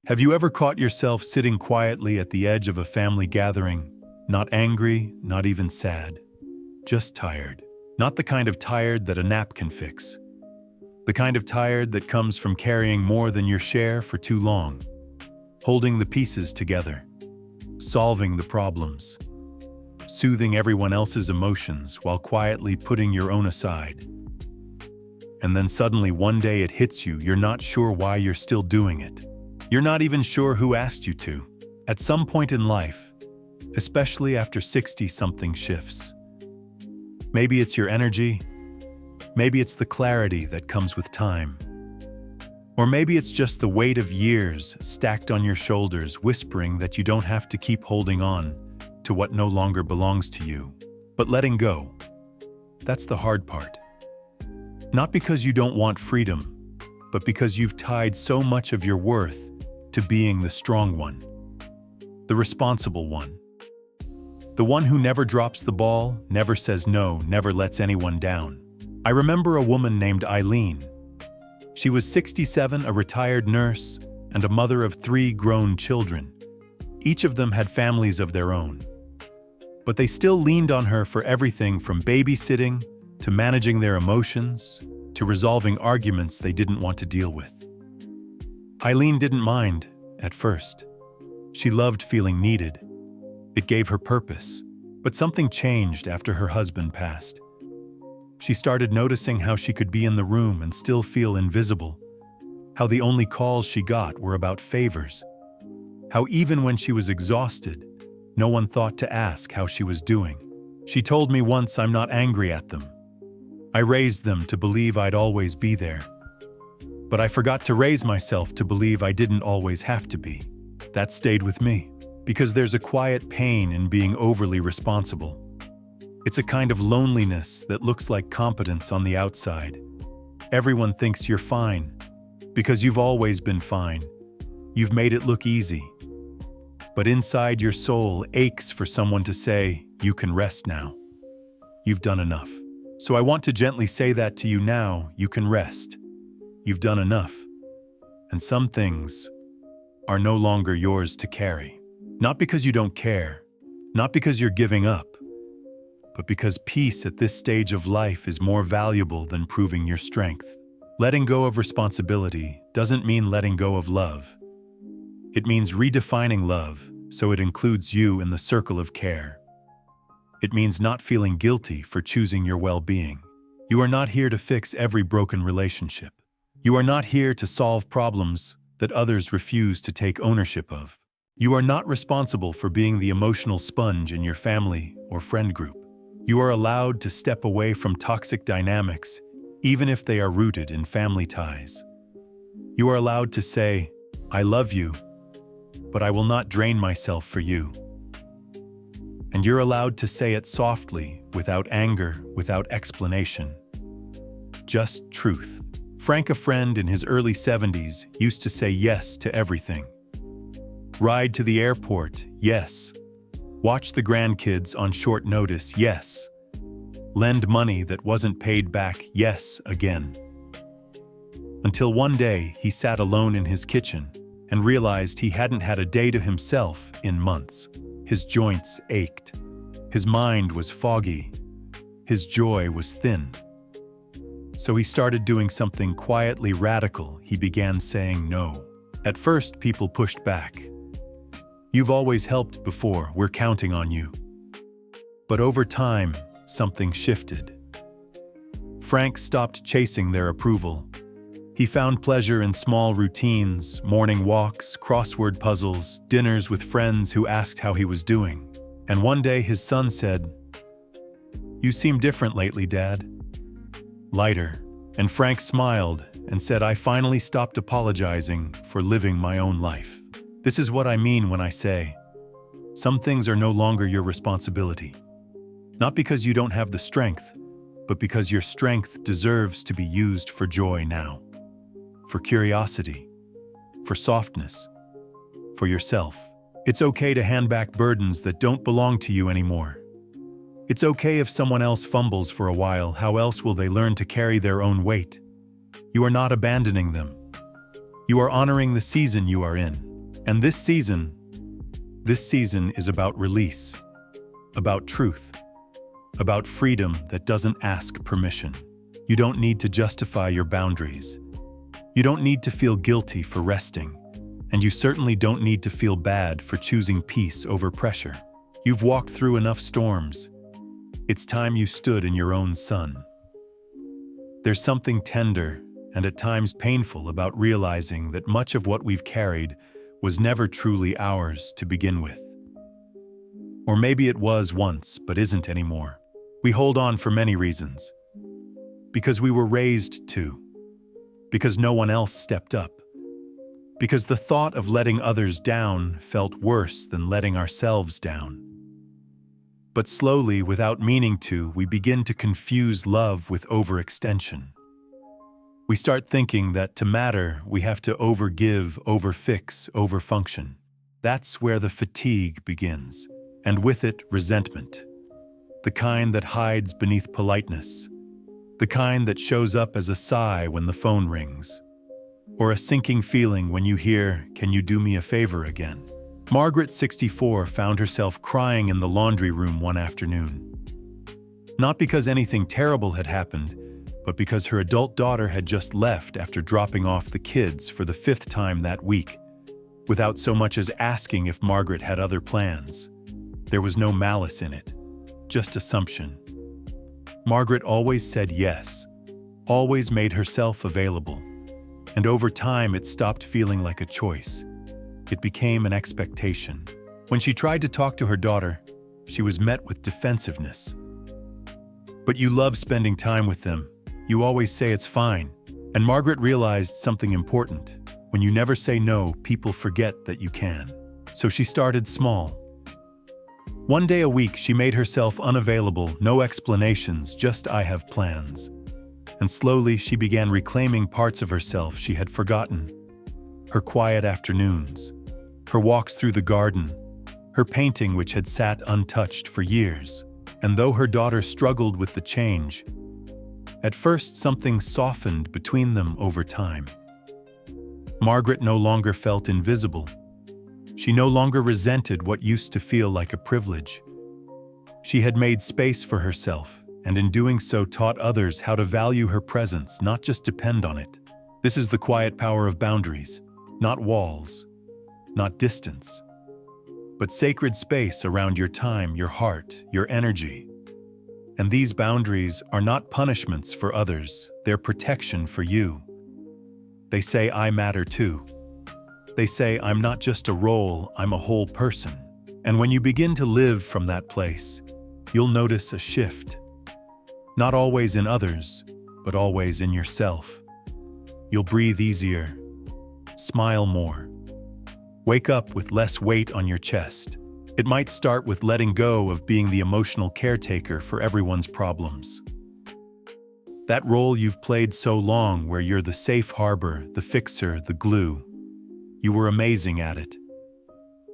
Have you ever caught yourself sitting quietly at the edge of a family gathering, not angry, not even sad, just tired? Not the kind of tired that a nap can fix. The kind of tired that comes from carrying more than your share for too long, holding the pieces together, solving the problems, soothing everyone else's emotions while quietly putting your own aside. And then suddenly one day it hits you, you're not sure why you're still doing it. You're not even sure who asked you to. At some point in life, especially after 60-something shifts. Maybe it's your energy, maybe it's the clarity that comes with time. Or maybe it's just the weight of years stacked on your shoulders, whispering that you don't have to keep holding on to what no longer belongs to you. But letting go, that's the hard part. Not because you don't want freedom, but because you've tied so much of your worth to being the strong one, the responsible one, the one who never drops the ball, never says no, never lets anyone down. I remember a woman named Eileen. She was 67, a retired nurse, and a mother of 3 grown children. Each of them had families of their own. But they still leaned on her for everything from babysitting to managing their emotions, to resolving arguments they didn't want to deal with. Eileen didn't mind at first. She loved feeling needed. It gave her purpose. But something changed after her husband passed. She started noticing how she could be in the room and still feel invisible, how the only calls she got were about favors, how even when she was exhausted, no one thought to ask how she was doing. She told me once, "I'm not angry at them. I raised them to believe I'd always be there. But I forgot to raise myself to believe I didn't always have to be." That stayed with me, because there's a quiet pain in being overly responsible. It's a kind of loneliness that looks like competence on the outside. Everyone thinks you're fine, because you've always been fine. You've made it look easy. But inside your soul aches for someone to say, "You can rest now. You've done enough." So I want to gently say that to you now, you can rest. You've done enough. And some things are no longer yours to carry. Not because you don't care, not because you're giving up, but because peace at this stage of life is more valuable than proving your strength. Letting go of responsibility doesn't mean letting go of love. It means redefining love so it includes you in the circle of care. It means not feeling guilty for choosing your well-being. You are not here to fix every broken relationship. You are not here to solve problems that others refuse to take ownership of. You are not responsible for being the emotional sponge in your family or friend group. You are allowed to step away from toxic dynamics, even if they are rooted in family ties. You are allowed to say, "I love you, but I will not drain myself for you." And you're allowed to say it softly, without anger, without explanation. Just truth. Frank, a friend in his early 70s, used to say yes to everything. Ride to the airport, yes. Watch the grandkids on short notice, yes. Lend money that wasn't paid back, yes, again. Until one day, he sat alone in his kitchen and realized he hadn't had a day to himself in months. His joints ached. His mind was foggy. His joy was thin. So he started doing something quietly radical. He began saying no. At first, people pushed back. "You've always helped before, we're counting on you." But over time, something shifted. Frank stopped chasing their approval. He found pleasure in small routines, morning walks, crossword puzzles, dinners with friends who asked how he was doing. And one day his son said, "You seem different lately, Dad." Lighter. And Frank smiled and said, "I finally stopped apologizing for living my own life." This is what I mean when I say, some things are no longer your responsibility. Not because you don't have the strength, but because your strength deserves to be used for joy now. For curiosity, for softness, for yourself. It's okay to hand back burdens that don't belong to you anymore. It's okay if someone else fumbles for a while. How else will they learn to carry their own weight? You are not abandoning them. You are honoring the season you are in. And this season is about release, about truth, about freedom that doesn't ask permission. You don't need to justify your boundaries. You don't need to feel guilty for resting. And you certainly don't need to feel bad for choosing peace over pressure. You've walked through enough storms. It's time you stood in your own sun. There's something tender and at times painful about realizing that much of what we've carried was never truly ours to begin with. Or maybe it was once, but isn't anymore. We hold on for many reasons. Because we were raised to. Because no one else stepped up. Because the thought of letting others down felt worse than letting ourselves down. But slowly, without meaning to, we begin to confuse love with overextension. We start thinking that to matter, we have to overgive, overfix, overfunction. That's where the fatigue begins, and with it, resentment. The kind that hides beneath politeness. The kind that shows up as a sigh when the phone rings. Or a sinking feeling when you hear, "Can you do me a favor again?" Margaret, 64, found herself crying in the laundry room one afternoon. Not because anything terrible had happened, but because her adult daughter had just left after dropping off the kids for the 5th time that week, without so much as asking if Margaret had other plans. There was no malice in it, just assumption. Margaret always said yes, always made herself available, and over time it stopped feeling like a choice. It became an expectation. When she tried to talk to her daughter, she was met with defensiveness. "But you love spending time with them. You always say it's fine." And Margaret realized something important. When you never say no, people forget that you can. So she started small. One day a week, she made herself unavailable, no explanations, just "I have plans." And slowly she began reclaiming parts of herself she had forgotten. Her quiet afternoons, her walks through the garden, her painting which had sat untouched for years. And though her daughter struggled with the change, at first something softened between them over time. Margaret no longer felt invisible. She no longer resented what used to feel like a privilege. She had made space for herself, and in doing so taught others how to value her presence, not just depend on it. This is the quiet power of boundaries, not walls, not distance, but sacred space around your time, your heart, your energy. And these boundaries are not punishments for others, they're protection for you. They say, "I matter too." They say, "I'm not just a role, I'm a whole person." And when you begin to live from that place, you'll notice a shift. Not always in others, but always in yourself. You'll breathe easier, smile more, wake up with less weight on your chest. It might start with letting go of being the emotional caretaker for everyone's problems. That role you've played so long, where you're the safe harbor, the fixer, the glue. You were amazing at it.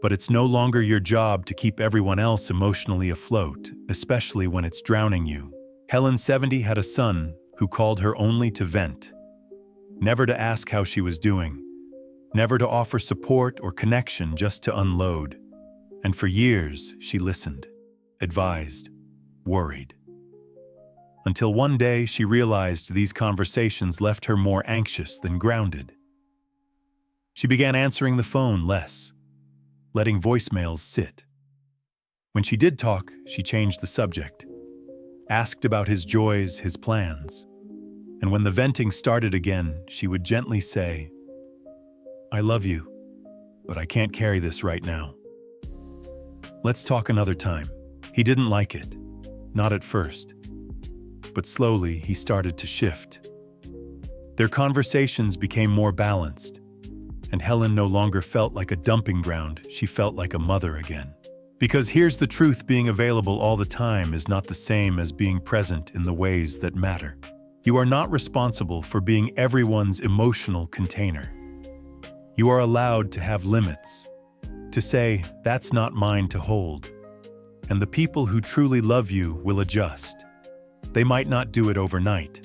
But it's no longer your job to keep everyone else emotionally afloat, especially when it's drowning you. Helen, 70, had a son who called her only to vent. Never to ask how she was doing. Never to offer support or connection, just to unload. And for years, she listened, advised, worried. Until one day, she realized these conversations left her more anxious than grounded. She began answering the phone less, letting voicemails sit. When she did talk, she changed the subject, asked about his joys, his plans. And when the venting started again, she would gently say, "I love you, but I can't carry this right now. Let's talk another time." He didn't like it, not at first. But slowly, he started to shift. Their conversations became more balanced, and Helen no longer felt like a dumping ground, she felt like a mother again. Because here's the truth, being available all the time is not the same as being present in the ways that matter. You are not responsible for being everyone's emotional container. You are allowed to have limits, to say, "That's not mine to hold." And the people who truly love you will adjust. They might not do it overnight,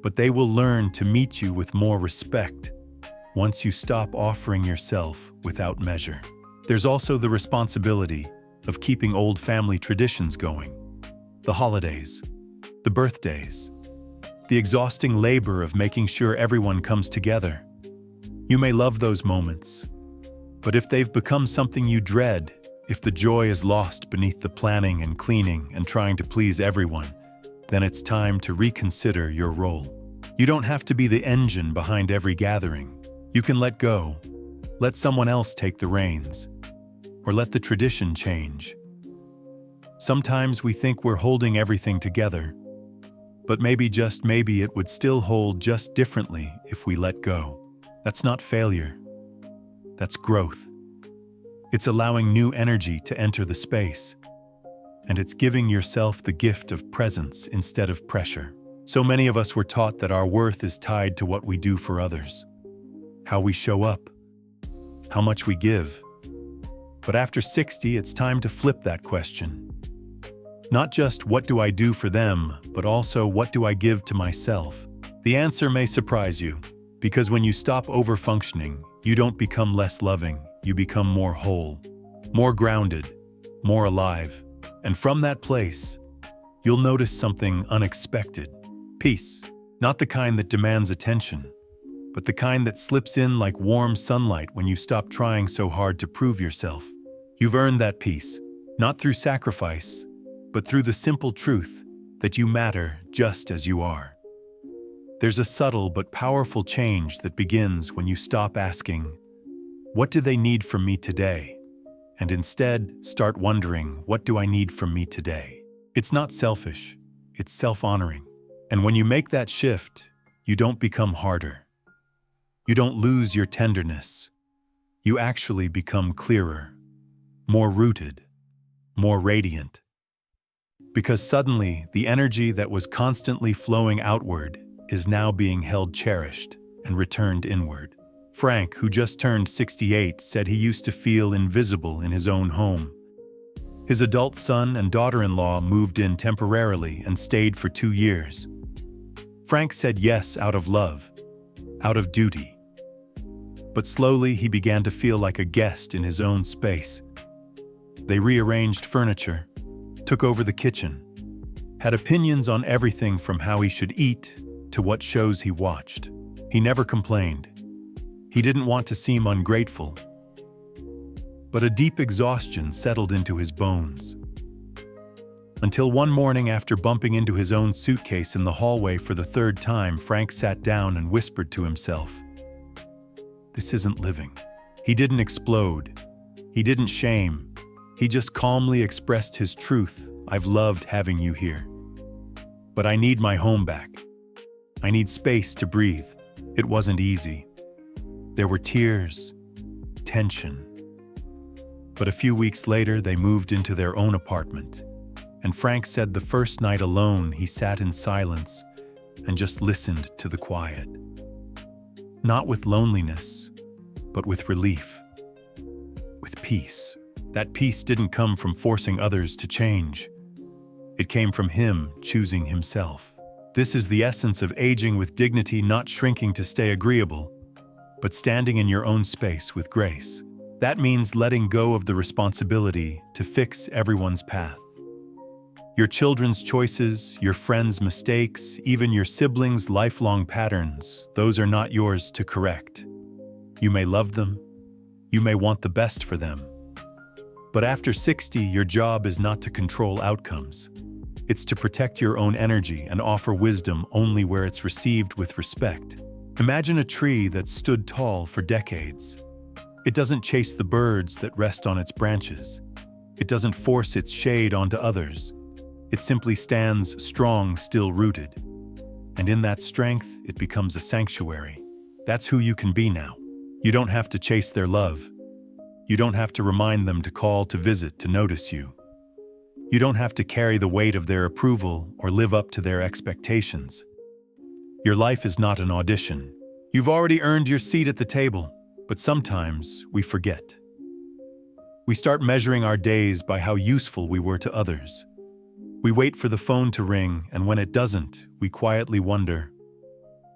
but they will learn to meet you with more respect, once you stop offering yourself without measure. There's also the responsibility of keeping old family traditions going. The holidays, the birthdays, the exhausting labor of making sure everyone comes together. You may love those moments, but if they've become something you dread, if the joy is lost beneath the planning and cleaning and trying to please everyone, then it's time to reconsider your role. You don't have to be the engine behind every gathering. You can let go, let someone else take the reins, or let the tradition change. Sometimes we think we're holding everything together, but maybe, just maybe, it would still hold just differently if we let go. That's not failure. That's growth. It's allowing new energy to enter the space, and it's giving yourself the gift of presence instead of pressure. So many of us were taught that our worth is tied to what we do for others, how we show up, how much we give. But after 60, it's time to flip that question. Not just what do I do for them, but also what do I give to myself? The answer may surprise you, because when you stop overfunctioning, you don't become less loving, you become more whole, more grounded, more alive. And from that place, you'll notice something unexpected. Peace. Not the kind that demands attention, but the kind that slips in like warm sunlight when you stop trying so hard to prove yourself. You've earned that peace, not through sacrifice, but through the simple truth that you matter just as you are. There's a subtle but powerful change that begins when you stop asking, "What do they need from me today?" and instead start wondering, "What do I need from me today?" It's not selfish, it's self-honoring. And when you make that shift, you don't become harder. You don't lose your tenderness. You actually become clearer, more rooted, more radiant. Because suddenly, the energy that was constantly flowing outward is now being held cherished and returned inward. Frank, who just turned 68, said he used to feel invisible in his own home. His adult son and daughter-in-law moved in temporarily and stayed for 2 years. Frank said yes out of love, out of duty. But slowly he began to feel like a guest in his own space. They rearranged furniture, took over the kitchen, had opinions on everything from how he should eat to what shows he watched. He never complained. He didn't want to seem ungrateful. But a deep exhaustion settled into his bones. Until one morning, after bumping into his own suitcase in the hallway for the 3rd time, Frank sat down and whispered to himself, "This isn't living." He didn't explode. He didn't shame. He just calmly expressed his truth. "I've loved having you here, but I need my home back. I need space to breathe." It wasn't easy. There were tears, tension. But a few weeks later, they moved into their own apartment. And Frank said the first night alone, he sat in silence and just listened to the quiet. Not with loneliness, but with relief, with peace. That peace didn't come from forcing others to change. It came from him choosing himself. This is the essence of aging with dignity, not shrinking to stay agreeable, but standing in your own space with grace. That means letting go of the responsibility to fix everyone's path. Your children's choices, your friends' mistakes, even your siblings' lifelong patterns, those are not yours to correct. You may love them, you may want the best for them. But after 60, your job is not to control outcomes. It's to protect your own energy and offer wisdom only where it's received with respect. Imagine a tree that's stood tall for decades. It doesn't chase the birds that rest on its branches. It doesn't force its shade onto others. It simply stands strong, still rooted. And in that strength, it becomes a sanctuary. That's who you can be now. You don't have to chase their love. You don't have to remind them to call, to visit, to notice you. You don't have to carry the weight of their approval or live up to their expectations. Your life is not an audition. You've already earned your seat at the table, but sometimes we forget. We start measuring our days by how useful we were to others. We wait for the phone to ring, and when it doesn't, we quietly wonder,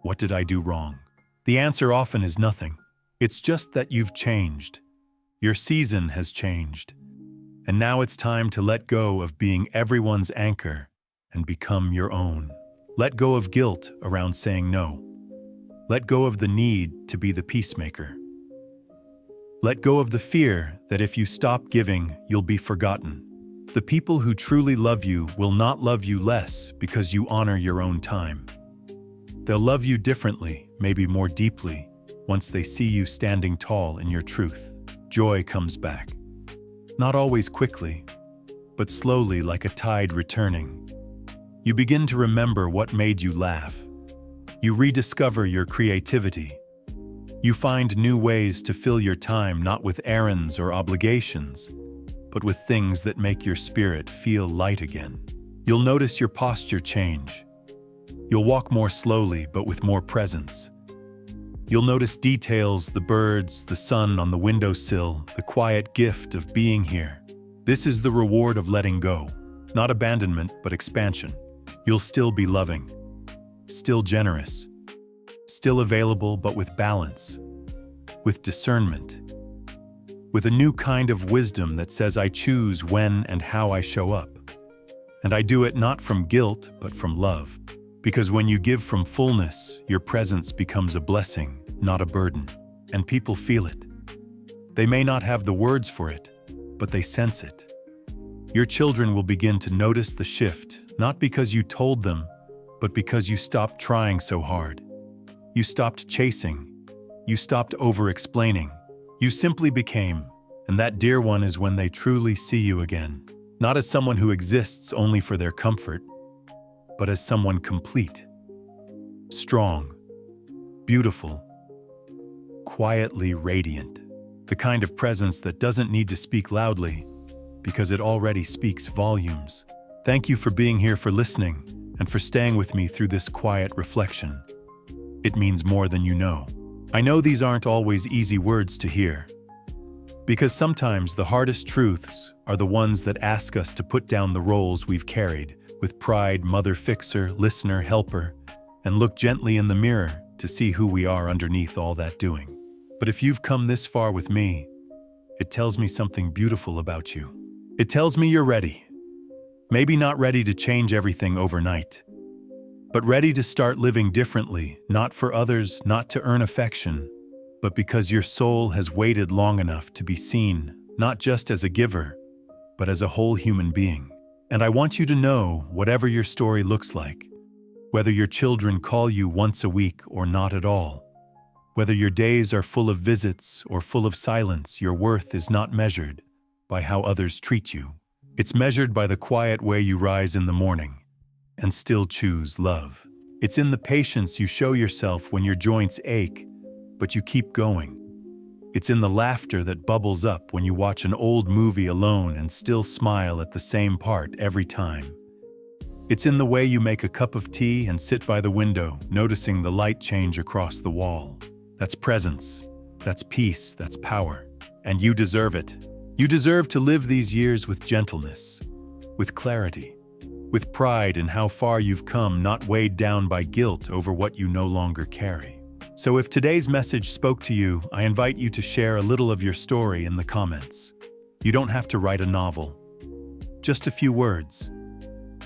what did I do wrong? The answer often is nothing. It's just that you've changed. Your season has changed. And now it's time to let go of being everyone's anchor and become your own. Let go of guilt around saying no. Let go of the need to be the peacemaker. Let go of the fear that if you stop giving, you'll be forgotten. The people who truly love you will not love you less because you honor your own time. They'll love you differently, maybe more deeply, once they see you standing tall in your truth. Joy comes back. Not always quickly, but slowly like a tide returning. You begin to remember what made you laugh. You rediscover your creativity. You find new ways to fill your time not with errands or obligations, but with things that make your spirit feel light again. You'll notice your posture change. You'll walk more slowly, but with more presence. You'll notice details, the birds, the sun on the windowsill, the quiet gift of being here. This is the reward of letting go. Not abandonment, but expansion. You'll still be loving, still generous, still available, but with balance, with discernment, with a new kind of wisdom that says I choose when and how I show up. And I do it not from guilt, but from love. Because when you give from fullness, your presence becomes a blessing, not a burden. And people feel it. They may not have the words for it, but they sense it. Your children will begin to notice the shift, not because you told them, but because you stopped trying so hard. You stopped chasing. You stopped over-explaining. You simply became, and that dear one is when they truly see you again. Not as someone who exists only for their comfort, but as someone complete, strong, beautiful, quietly radiant. The kind of presence that doesn't need to speak loudly, because it already speaks volumes. Thank you for being here, for listening, and for staying with me through this quiet reflection. It means more than you know. I know these aren't always easy words to hear, because sometimes the hardest truths are the ones that ask us to put down the roles we've carried with pride, mother fixer, listener, helper, and look gently in the mirror to see who we are underneath all that doing. But if you've come this far with me, it tells me something beautiful about you. It tells me you're ready. Maybe not ready to change everything overnight, but ready to start living differently, not for others, not to earn affection, but because your soul has waited long enough to be seen, not just as a giver, but as a whole human being. And I want you to know, whatever your story looks like, whether your children call you once a week or not at all, whether your days are full of visits or full of silence, your worth is not measured by how others treat you. It's measured by the quiet way you rise in the morning and still choose love. It's in the patience you show yourself when your joints ache, but you keep going. It's in the laughter that bubbles up when you watch an old movie alone and still smile at the same part every time. It's in the way you make a cup of tea and sit by the window, noticing the light change across the wall. That's presence, that's peace, that's power. And you deserve it. You deserve to live these years with gentleness, with clarity, with pride in how far you've come, not weighed down by guilt over what you no longer carry. So if today's message spoke to you, I invite you to share a little of your story in the comments. You don't have to write a novel. Just a few words.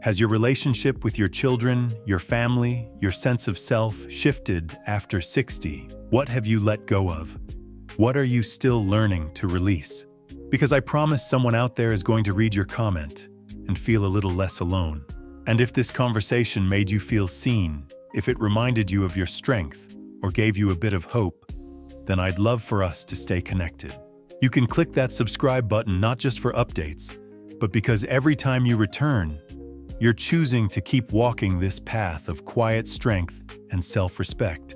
Has your relationship with your children, your family, your sense of self shifted after 60? What have you let go of? What are you still learning to release? Because I promise someone out there is going to read your comment and feel a little less alone. And if this conversation made you feel seen, if it reminded you of your strength or gave you a bit of hope, then I'd love for us to stay connected. You can click that subscribe button not just for updates, but because every time you return, you're choosing to keep walking this path of quiet strength and self-respect.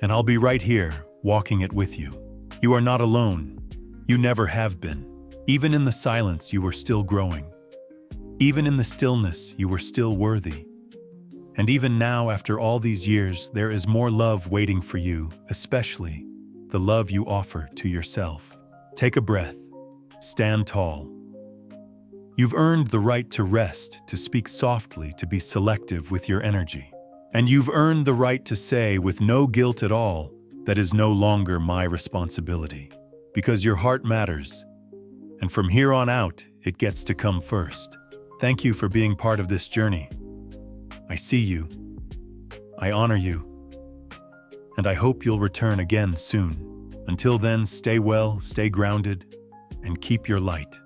And I'll be right here, walking it with you. You are not alone. You never have been. Even in the silence, you were still growing. Even in the stillness, you were still worthy. And even now, after all these years, there is more love waiting for you, especially the love you offer to yourself. Take a breath. Stand tall. You've earned the right to rest, to speak softly, to be selective with your energy. And you've earned the right to say, with no guilt at all, That is no longer my responsibility. Because your heart matters. And from here on out, it gets to come first. Thank you for being part of this journey. I see you. I honor you. And I hope you'll return again soon. Until then, stay well, stay grounded, and keep your light.